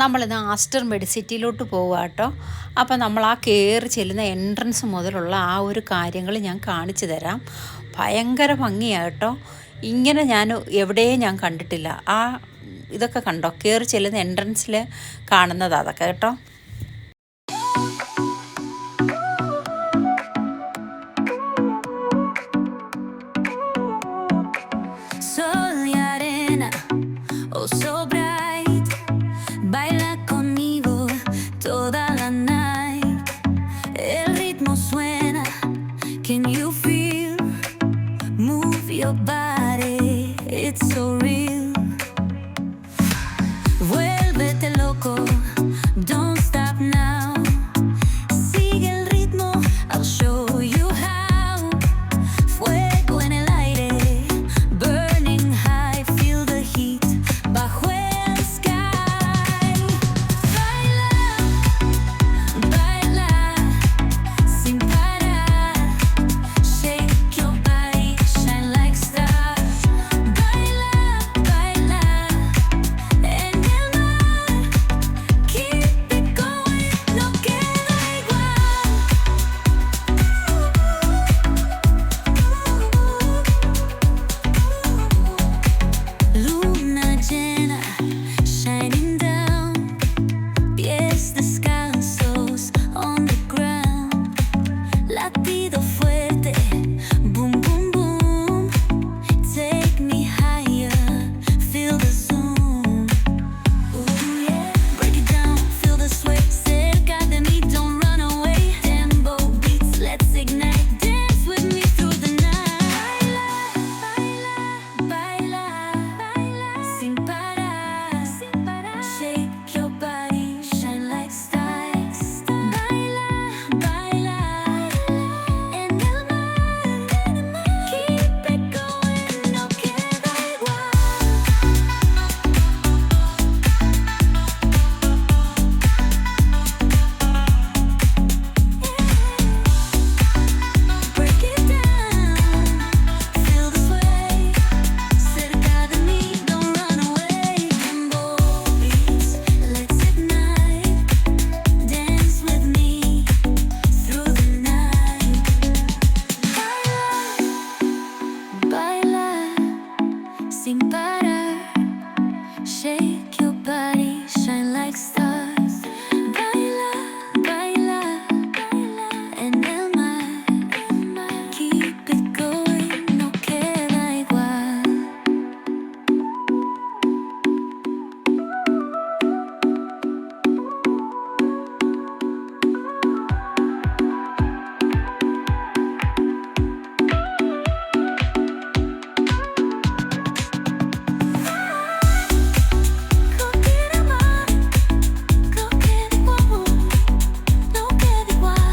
നമ്മളിന്ന് ആസ്റ്റർ മെഡിസിറ്റിയിലോട്ട് പോവുക കേട്ടോ. അപ്പോൾ നമ്മൾ ആ കയറി ചെല്ലുന്ന എൻട്രൻസ് മുതലുള്ള ആ ഒരു കാര്യങ്ങൾ ഞാൻ കാണിച്ചു തരാം. ഭയങ്കര ഭംഗിയാണ് കേട്ടോ. ഇങ്ങനെ ഞാൻ എവിടെയും ഞാൻ കണ്ടിട്ടില്ല. ആ ഇതൊക്കെ കണ്ടോ, കയറി ചെല്ലുന്ന എൻട്രൻസിൽ കാണുന്നത് അതൊക്കെ കേട്ടോ. Can you feel? Move your body, it's so real. Vuélvete loco, don't stop now. Sigue el ritmo, I'll show you how. Fuego en el aire, burning high, feel the heat bajo el sky. Baila, baila, sin parar. Shake your body, shine like stars. Baila, baila, en el mar. Keep it going, no queda igual. Luna llena, shining down. Pies descalzos on the ground. Latido fuerte, boom, boom, boom. Take me higher, feel the zoom. Ooh, yeah. Break it down, feel the sway. Cerca de mí, don't run away. Tempo beats, let's ignite. Dance with me through the night. Baila, baila, baila, sin parar, sin parar. Shake your body, shine like stars. Baila, baila, en el mar. Keep it going, no queda igual. Break it down, feel the sway. Cerca de mí, don't run away. Tempo beats, let's ignite. Dance with me through the night. Baila, sin parar. Shake your body, shine like stars. Baila, baila, baila, en el mar. Keep it going, no queda igual. No queda más, no queda igual, no queda igual.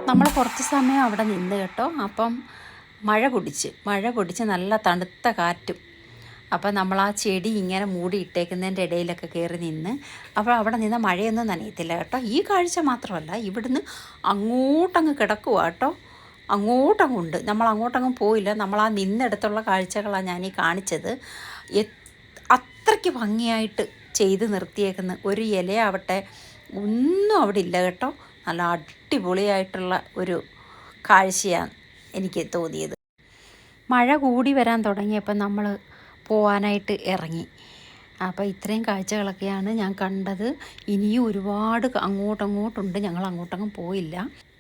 നമ്മൾ കുറച്ച് സമയം അവിടെ നിന്ന് കേട്ടോ. അപ്പം മഴ പൊടിച്ച് നല്ല തണുത്ത കാറ്റും. അപ്പം നമ്മൾ ആ ചെടി ഇങ്ങനെ മൂടി ഇട്ടേക്കുന്നതിൻ്റെ ഇടയിലൊക്കെ കയറി നിന്ന്, അപ്പോൾ അവിടെ നിന്ന് മഴയൊന്നും നനയത്തില്ല കേട്ടോ. ഈ കാഴ്ച മാത്രമല്ല, ഇവിടുന്ന് അങ്ങോട്ടങ്ങ് കിടക്കുക കേട്ടോ. അങ്ങോട്ടങ്ങുണ്ട്, നമ്മൾ അങ്ങോട്ടങ്ങും പോയില്ല. നമ്മൾ ആ നിന്നിടത്തുള്ള കാഴ്ചകളാണ് ഞാനീ കാണിച്ചത്. അത്രയ്ക്ക് ഭംഗിയായിട്ട് ചെയ്ത് നിർത്തിയേക്കുന്ന ഒരു ഇലയാവട്ടെ ഒന്നും അവിടെ ഇല്ല കേട്ടോ. നല്ല അടിപൊളിയായിട്ടുള്ള ഒരു കാഴ്ചയാണ് എനിക്ക് തോന്നിയത്. മഴ കൂടി വരാൻ തുടങ്ങിയപ്പോൾ നമ്മൾ പോകാനായിട്ട് ഇറങ്ങി. അപ്പോൾ ഇത്രയും കാഴ്ചകളൊക്കെയാണ് ഞാൻ കണ്ടത്. ഇനിയും ഒരുപാട് അങ്ങോട്ടങ്ങോട്ടുണ്ട്, ഞങ്ങൾ അങ്ങോട്ടങ്ങും പോയില്ല.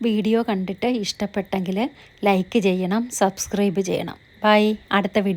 വീഡിയോ കണ്ടിട്ട് ഇഷ്ടപ്പെട്ടെങ്കിൽ ലൈക്ക് ചെയ്യണം, സബ്സ്ക്രൈബ് ചെയ്യണം. ബൈ, അടുത്ത വീഡിയോ.